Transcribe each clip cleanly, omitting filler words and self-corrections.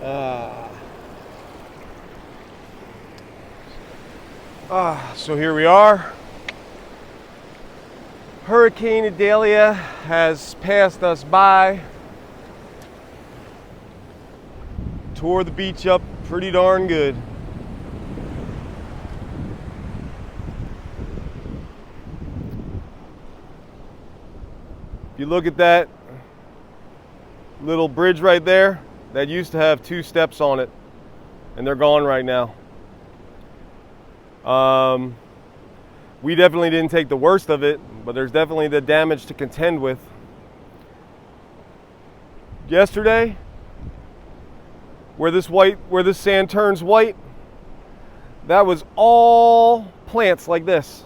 So here we are. Hurricane Idalia has passed us by. Tore the beach up pretty darn good. If you look at that little bridge right there, that used to have 2 steps on it, and they're gone right now. We definitely didn't take the worst of it, but there's definitely the damage to contend with. Yesterday, where this sand turns white, that was all plants like this,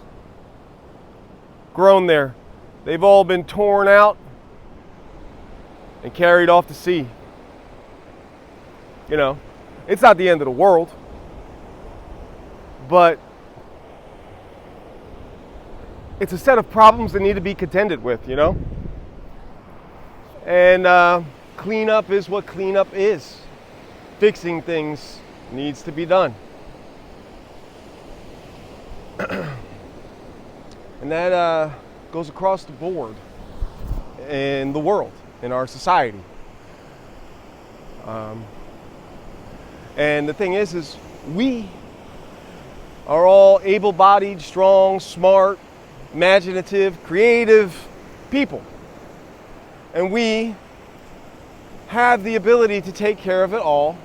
grown there. They've all been torn out and carried off to sea. You know, it's not the end of the world, but it's a set of problems that need to be contended with, you know? And cleanup is what cleanup is. Fixing things needs to be done. And that goes across the board in the world, in our society. And the thing is we are all able-bodied, strong, smart, imaginative, creative people. And we have the ability to take care of it all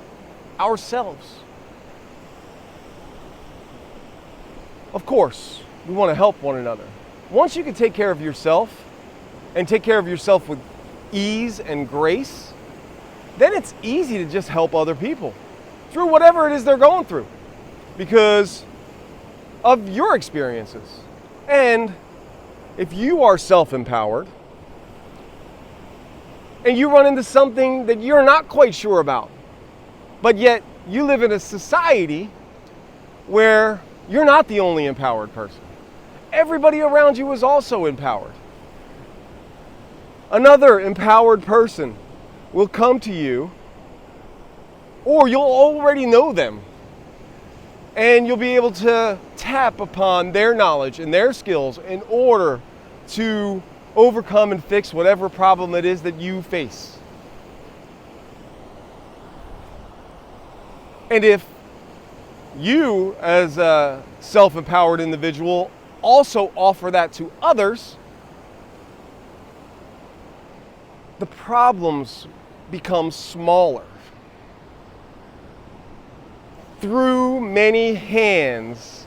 ourselves. Of course, we want to help one another. Once you can take care of yourself and take care of yourself with ease and grace, then it's easy to just help other people through whatever it is they're going through because of your experiences. And if you are self-empowered and you run into something that you're not quite sure about, but yet you live in a society where you're not the only empowered person. Everybody around you is also empowered. Another empowered person will come to you, or you'll already know them, and you'll be able to tap upon their knowledge and their skills in order to overcome and fix whatever problem it is that you face. And if you, as a self-empowered individual, also offer that to others, the problems become smaller. Through many hands,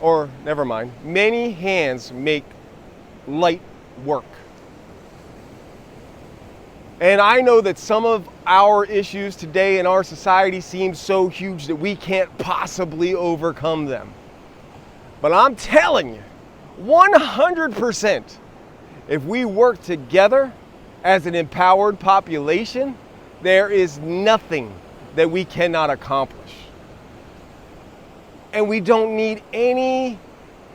or never mind, many hands make light work. And I know that some of our issues today in our society seem so huge that we can't possibly overcome them. But I'm telling you, 100%, if we work together as an empowered population, there is nothing that we cannot accomplish. And we don't need any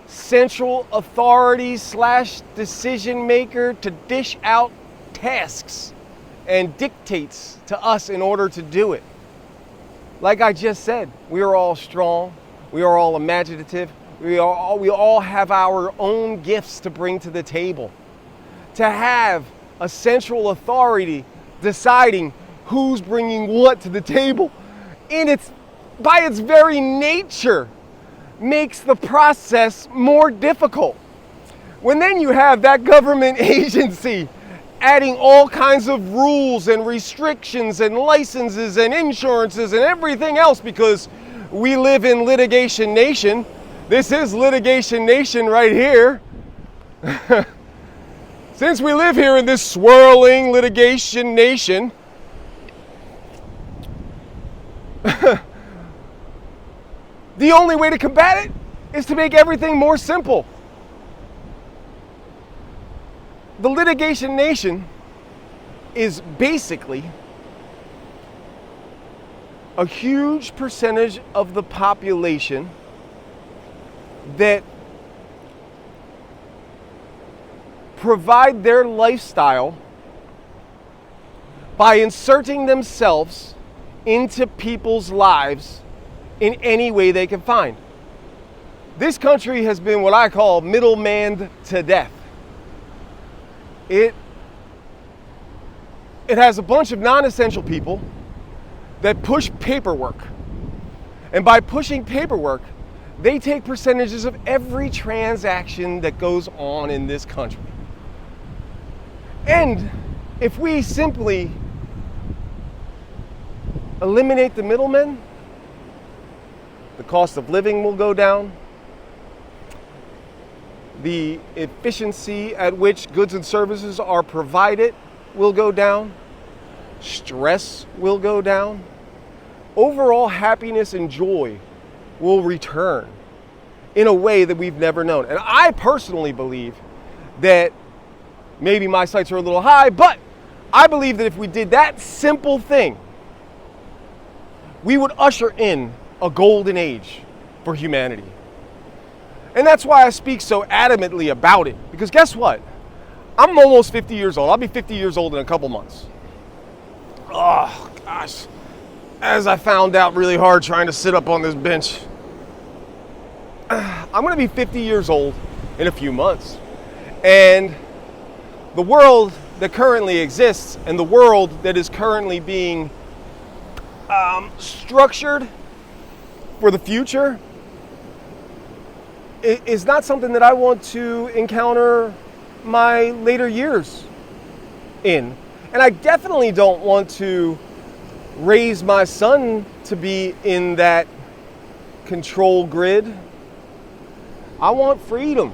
central authority / decision maker to dish out tasks and dictates to us in order to do it. Like I just said, we are all strong, we are all imaginative, we all have our own gifts to bring to the table. To have a central authority deciding who's bringing what to the table, by its very nature, makes the process more difficult. When then you have that government agency adding all kinds of rules and restrictions and licenses and insurances and everything else because we live in litigation nation. This is litigation nation right here. Since we live here in this swirling litigation nation, the only way to combat it is to make everything more simple. The litigation nation is basically a huge percentage of the population that provide their lifestyle by inserting themselves into people's lives in any way they can find. This country has been what I call middlemanned to death. It has a bunch of non-essential people that push paperwork. And by pushing paperwork, they take percentages of every transaction that goes on in this country. And if we simply eliminate the middlemen, the cost of living will go down. The efficiency at which goods and services are provided will go down. Stress will go down. Overall happiness and joy will return in a way that we've never known. And I personally believe that maybe my sights are a little high, but I believe that if we did that simple thing, we would usher in a golden age for humanity. And that's why I speak so adamantly about it. Because guess what? I'm almost 50 years old. I'll be 50 years old in a couple months. Oh, gosh. As I found out really hard trying to sit up on this bench. I'm going to be 50 years old in a few months. And the world that currently exists and the world that is currently being structured for the future is not something that I want to encounter my later years in. And I definitely don't want to raise my son to be in that control grid. I want freedom.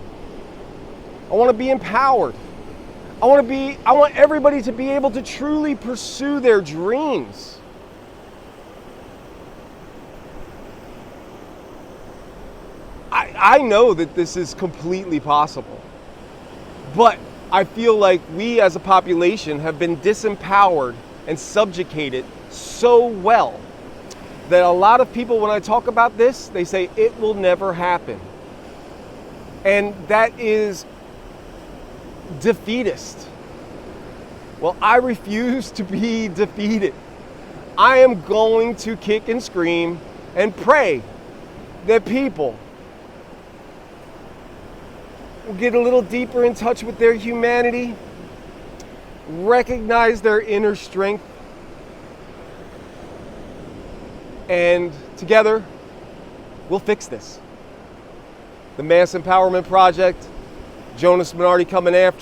I want to be empowered. I want everybody to be able to truly pursue their dreams. I know that this is completely possible, but I feel like we as a population have been disempowered and subjugated so well that a lot of people, when I talk about this, they say it will never happen. And that is defeatist. Well, I refuse to be defeated. I am going to kick and scream and pray that people will get a little deeper in touch with their humanity, recognize their inner strength, and together we'll fix this. The Mass Empowerment Project, Jonas Minardi coming at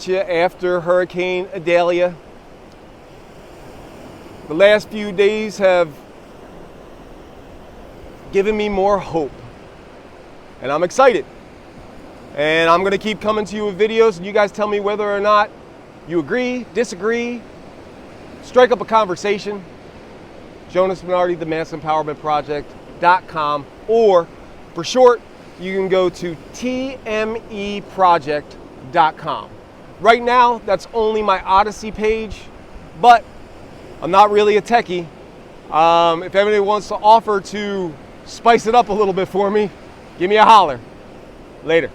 you after Hurricane Idalia. The last few days have given me more hope, and I'm excited. And I'm going to keep coming to you with videos, and you guys tell me whether or not you agree, disagree, strike up a conversation. Jonas Minardi, the Mass Empowerment Project.com, or for short, you can go to tmeproject.com. Right now, that's only my Odyssey page, but I'm not really a techie. If anybody wants to offer to spice it up a little bit for me, give me a holler. Later.